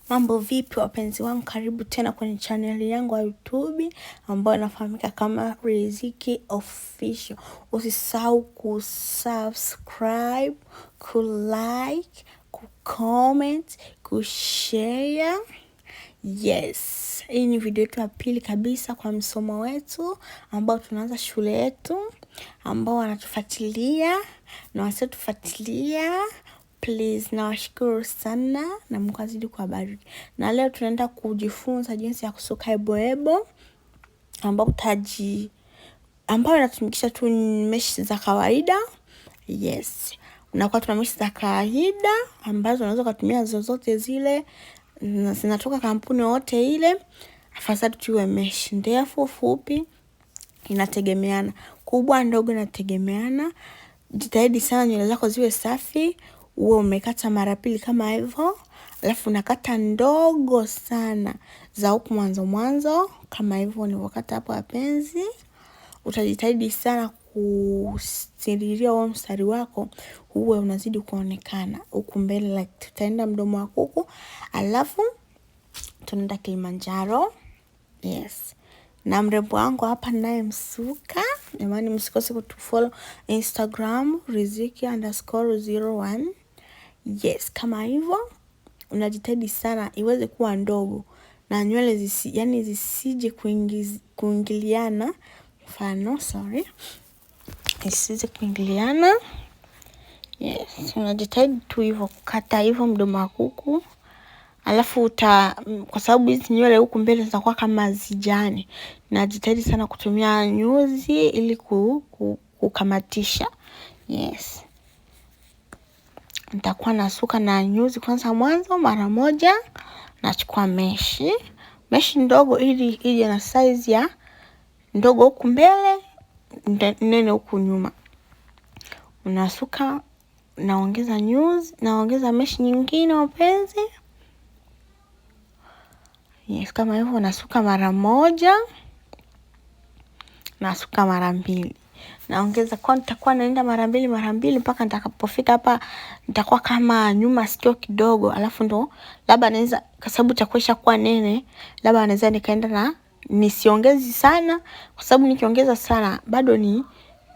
Mambo vipi wapenzi wangu, karibu tena kwenye channel yangu ya YouTube ambayo inafahamika kama Riziki Official. Usisahau kusubscribe, kulike, kucomment, kushare. Yes, hii ni video yetu ya pili kabisa kwa msomo wetu ambao tunaanza shule yetu, ambao wanatufuatilia na wasiotufuatilia. Please, nawashukuru sana na Mungu azidi kuwabariki. Na leo tunaenda kujifunza jinsi ya kusuka eboebo ambayo inatumikisha tu meshi za kawaida. Yes. Unakuwa tuna meshi za kawaida ambazo unaweza kutumia zozote zile, zinatoka kampuni yote ile. Afadhali tuwe meshi ndefu, fupi, inategemeana. Kubwa ndogo inategemeana. Jitahidi sana nywele zako ziwe safi. Uwe umekata mara pili kama hivyo, alafu unakata ndogo sana za huku mwanzo kama hivyo nilivyokata hapo wapenzi. Utajitahidi sana kusiriria huo mstari wako uwe unazidi kuonekana huku mbele, like tutaenda mdomo wa kuku, alafu tunaenda Kilimanjaro. Yes. Na mrembo wangu hapa naye msuka. Jamani, msikose kutufollow Instagram Riziki_01. Yes, kama hivyo unajitahidi sana iweze kuwa ndogo na nywele zisije kuingiliana. Isije kuingiliana. Yes, unajitahidi tu hivyo kukata hivyo mdomo wa kuku. Alafu kwa sababu hizi nywele huku mbele zitakuwa kama zijani, najitahidi sana kutumia nyuzi ili kukamatisha. Yes. Nitakuwa nasuka na nyuzi kwanza mwanzo mara moja. Nachukua meshi ndogo ili ije na size ya ndogo huku mbele, nene huku nyuma. Unasuka, naongeza nyuzi, naongeza meshi nyingine wapenzi. Yes, kama hivyo nasuka mara moja, nasuka mara mbili. Naongeza kwa nitakuwa naenda mara mbili mpaka nitakapofika hapa nitakuwa kama nyuma sikio kidogo, alafu ndo labda naweza, kwa sababu itakuwa kuwa nene, labda naweza nikaenda na nisiongezi sana, kwa sababu nikiongeza sana bado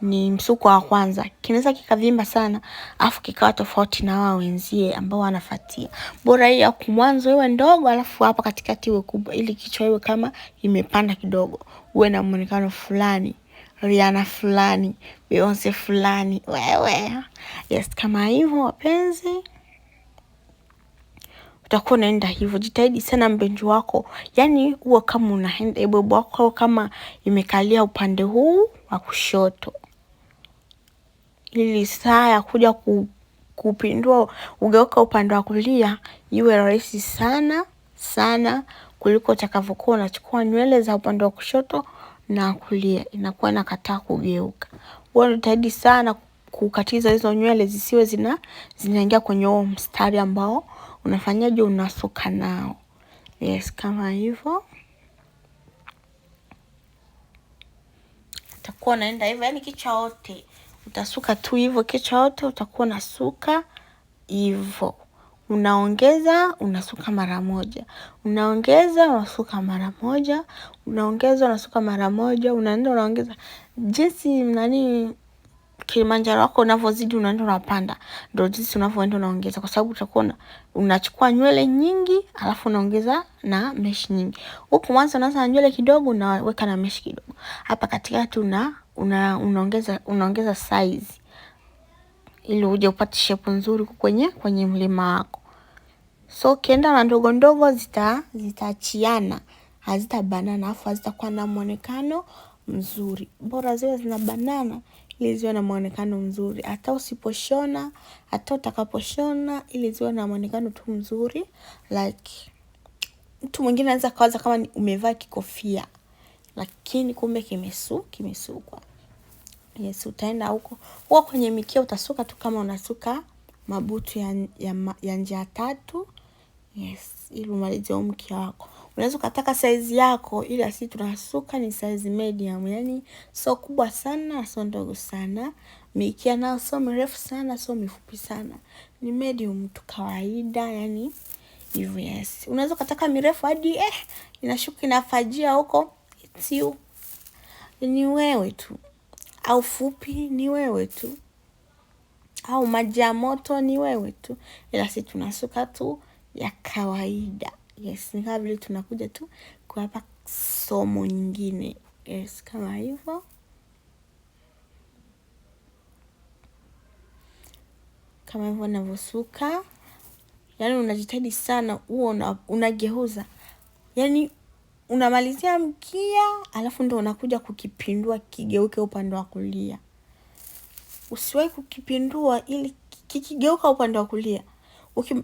ni msuko wa kwanza, kinaweza kikavimba sana afu kikawa tofauti na wao wenzie ambao wanafuatia. Bora hii ya mwanzo iwe ndogo, alafu hapa katikati iwe kubwa, ili kichwa iwe kama imepanda kidogo, uwe na muonekano fulani, Rihanna fulani, Beyonce fulani, wewe. Yes, kama hivyo wapenzi, utakuwa unaenda hivyo. Jitahidi sana mbenju wako, yani uwe kama unaenda eboebo wako kama imekalia upande huu wa kushoto, ili saa ya kuja kupindua ugeuka upande wa kulia iwe rahisi sana kuliko utakavyokuwa unachukua nywele za upande wa kushoto na kulia, inakuwa inakataa kugeuka. Wewe jitahidi sana kukatiza hizo nywele zisiwe zinaingia kwenye huo mstari ambao unafanyaje, unasuka nao. Yes, kama hivyo utakuwa unaenda hivyo, yani kichwa yote utasuka tu hivyo, kichwa yote utakuwa unasuka hivyo. Unaongeza, unasuka mara moja, unaongeza, unasuka mara moja, unaongeza, unasuka mara moja, unaenda unaongeza. Jinsi Kilimanjaro wako unavyozidi unaenda unapanda, ndio jinsi unavyoenda unaongeza, kwa sababu utakuwa unachukua nywele nyingi alafu unaongeza na mesh nyingi. Huku mwanzo unaanza na nywele kidogo, unaweka na mesh kidogo. Hapa katikati unaongeza size ili uje upate shape nzuri kwenye mlima wako. So ukienda na ndogo ndogo zitaachiana, hazitabanana, afu hazitakuwa na muonekano mzuri. Bora ziwe zinabanana ili ziwe na muonekano mzuri. Hata usiposhona, hata utakaposhona, ili ziwe na muonekano tu mzuri. Like mtu mwingine anaweza kawaza kama umevaa kikofia, lakini kumbe kimesukwa. Yes, utaenda huko kwenye mikia utasuka tu kama unasuka mabutu ya njia tatu. Yes, ili umalize mkia wako. Unaweza ukataka size yako, ila sisi tunasuka ni size medium, yani sio kubwa sana, sio ndogo sana. Mikia nao sio mirefu sana, sio mifupi sana. Ni medium tu kawaida, yani hivyo. Yes, unaweza kutaka mirefu hadi inashuka inafajia huko, it's you, ni wewe tu. Au fupi, ni wewe tu. Au maji ya moto, ni wewe tu. Ila sisi tunasuka tu ya kawaida. Yes, ni kama vile tunakuja tu kuwapa somo nyingine. Yes, kama hivyo. Kama hivyo navyosuka. Yani unajitahidi sana huo unageuza. Yani unamalizia mkia, alafu ndio unakuja kukipindua kigeuke upande wa kulia. Usiwahi kukipindua ili kikigeuka upande wa kulia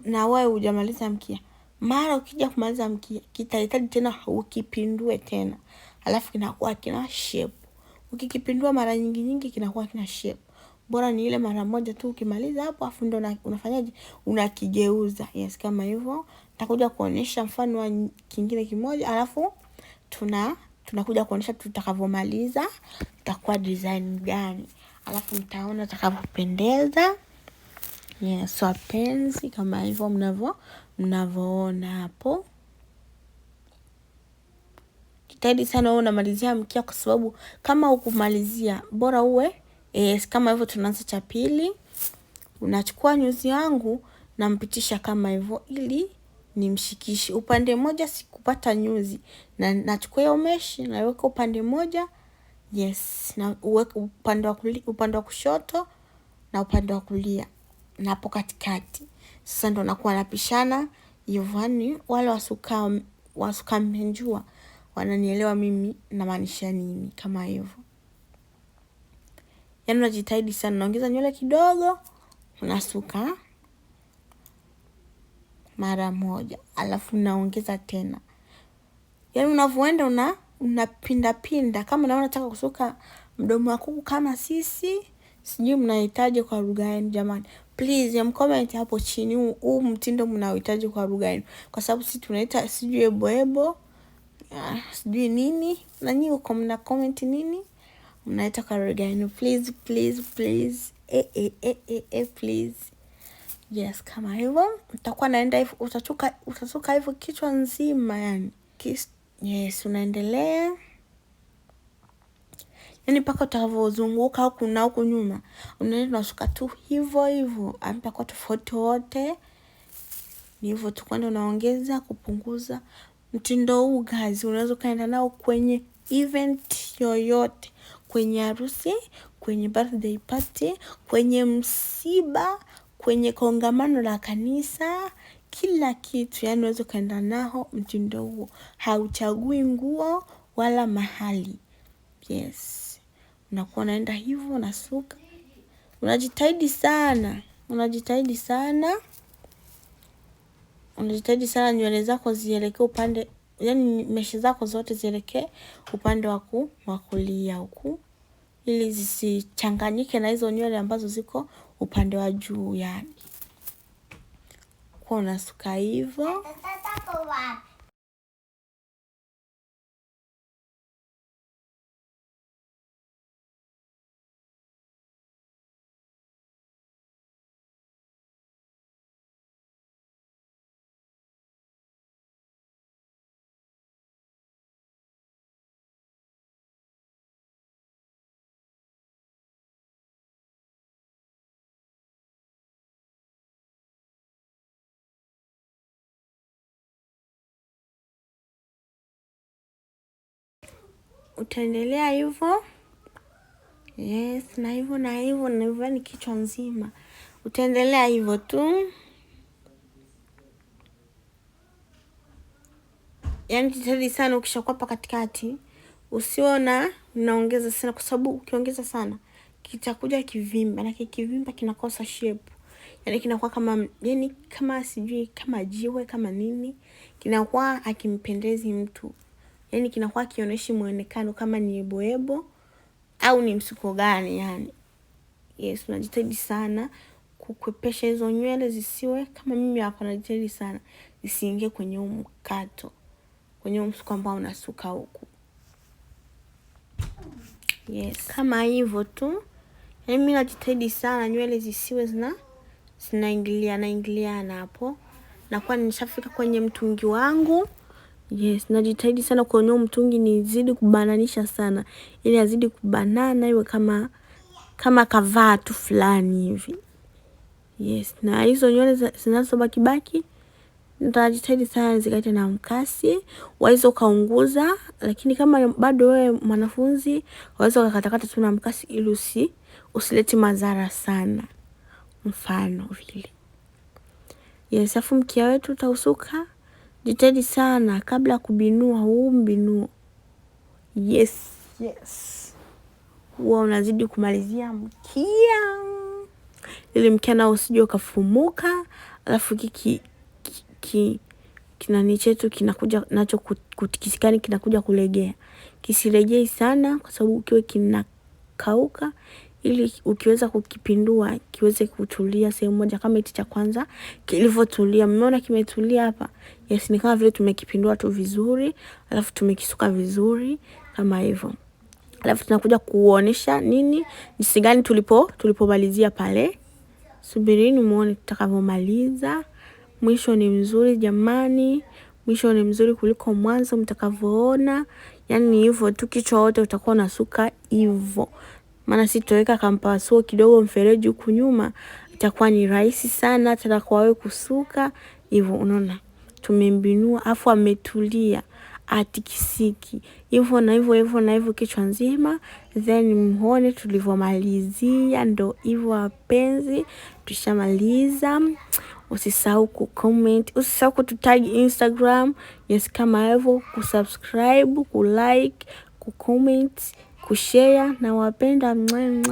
na wewe hujamaliza mkia. Mara ukija kumaliza mkia, kitahitaji tena ukipindue tena. Alafu kinakuwa kina shape. Ukikipindua mara nyingi kinakuwa kina shape. Bora ni ile mara moja tu ukimaliza hapo, afu ndio unafanyaje? Unakigeuza. Yes, kama hivyo. Nitakuja kuonyesha mfano wa kingine kimoja, alafu tunakuja kuonyesha tutakavyomaliza itakuwa design gani. Alafu mtaona tutakavyopendeza. Yes, wapenzi, kama hivyo mnavyoona hapo. Jitahidi sana wewe unamalizia mkia, kwa sababu kama ukumalizia bora uwe kama hivyo. Tunaanza cha pili. Unachukua nyuzi yangu nampitisha kama hivyo ili nimshikishe upande mmoja, sikupata nyuzi na nachukua hiyo meshi naweka upande mmoja. Yes, na uweke upande wa kushoto na upande wa kulia na hapo katikati. Sasa ndo nakuwa napishana hivyo. Wale wasuka mmenjua wananielewa mimi namaanisha nini. Kama hivyo, yani unajitahidi sana, naongeza nywele kidogo, unasuka mara moja, alafu naongeza tena. Yani unavyoenda unapinda. Kama unaona unataka kusuka mdomo wa kuku kama sisi, sijui mnahitaji kwa lugha yenu jamani. Please mcomment hapo chini huu mtindo mnaohitaji kwa lugha yenu, kwa sababu sisi tunaita sijui ebo sijui nini, na nyinyi uko mna comment nini mnaita kwa lugha yenu. Please please please. Yes, kama hivyo utakuwa naenda hivyo, utasuka hivyo kichwa nzima yani. Yes, unaendelea yani mpaka utakavyozunguka huku na huku nyuma. Unaenda unasuka tu hivyo hapa kwa tofauti wote. Ni hivyo tu, kwenda unaongeza kupunguza. Mtindo huu guys unaweza kaenda nao kwenye event yoyote, kwenye harusi, kwenye birthday party, kwenye msiba, kwenye kongamano la kanisa, kila kitu. Yani unaweza kaenda nao mtindo huo, hauchagui nguo wala mahali. Yes, unakuwa naenda hivyo unasuka. Unajitahidi sana nywele zako zielekee upande, yani meshi zako zote zielekee upande wa kulia huku, ili zisichanganyike na hizo nywele ambazo ziko upande wa juu yani. Kwa unasuka hivyo. Utaendelea hivyo. Yes, na hivyo ni kichwa nzima. Utaendelea hivyo tu. Yani jitahidi sana ukishakuwa hapa katikati usiona unaongeza sana, kwa sababu ukiongeza sana kitakuja kivimba, na kivimba kinakosa shape. Yani kinakuwa kama sijui kama jiwe kama nini, kinakuwa hakimpendezi mtu. Yani kinakuwa kionyeshi muonekano kama ni ebo au ni msuko gani yani. Yes, unajitahidi sana kukwepesha hizo nywele zisiwe kama mimi hapa, najitahidi sana zisiingie kwenye mkato, kwenye msuko ambao unasuka huku. Yes, kama hivyo tu. Yani mimi najitahidi sana nywele zisiwe zinaingiliana hapo. nakuwa nishafika kwenye mtungi wangu. Yes, najitahidi sana kwenye mtungi nizidi kubananisha sana, ili azidi kubanana iwe kama kavaa tu fulani hivi. Yes, na hizo nywele zinazobaki baki nitajitahidi sana zikate na mkasi. Waweza ukaunguza, lakini kama bado wewe mwanafunzi waweza ukakatakata tu na mkasi ili usilete madhara sana. Mfano vile. Yes, afu mkia wetu utausuka. Jitahidi sana kabla kubinua huu mbinuo. Yes. Huwa unazidi kumalizia mkia, ili mkia nao usije ukafumuka, alafu kinani chetu kinakuja nacho kutikisikani, kinakuja kulegea. Kisilegei sana kwa sababu ukiwe kinakauka, ili ukiweza kukipindua kiweze kutulia sehemu moja kama iti cha kwanza kilivyotulia. Mmeona kimetulia hapa? Yes, ni kama vile tumekipindua tu vizuri, alafu tumekisuka vizuri kama hivyo. Alafu tunakuja kuonesha jinsi gani tulipomalizia pale. Subirini muone tutakavyomaliza. Mwisho ni mzuri jamani. Mwisho ni mzuri kuliko mwanzo mtakavyoona. Yaani hivyo tu, kichwa wote utakuwa unasuka hivyo. Maana sisi tutaweka kampasuo kidogo mfereji huku nyuma, itakuwa ni rahisi sana tena kwa wewe kusuka hivyo. Unaona tumembinua afu ametulia, atikisiki hivyo na hivyo kichwa nzima. Then muone tulivyomalizia. Ndo hivyo wapenzi, tushamaliza. Usisahau kucomment, usisahau kututag Instagram. Yes, kama hivyo, kusubscribe, kulike, kucomment, kushare. Na wapenda mwe.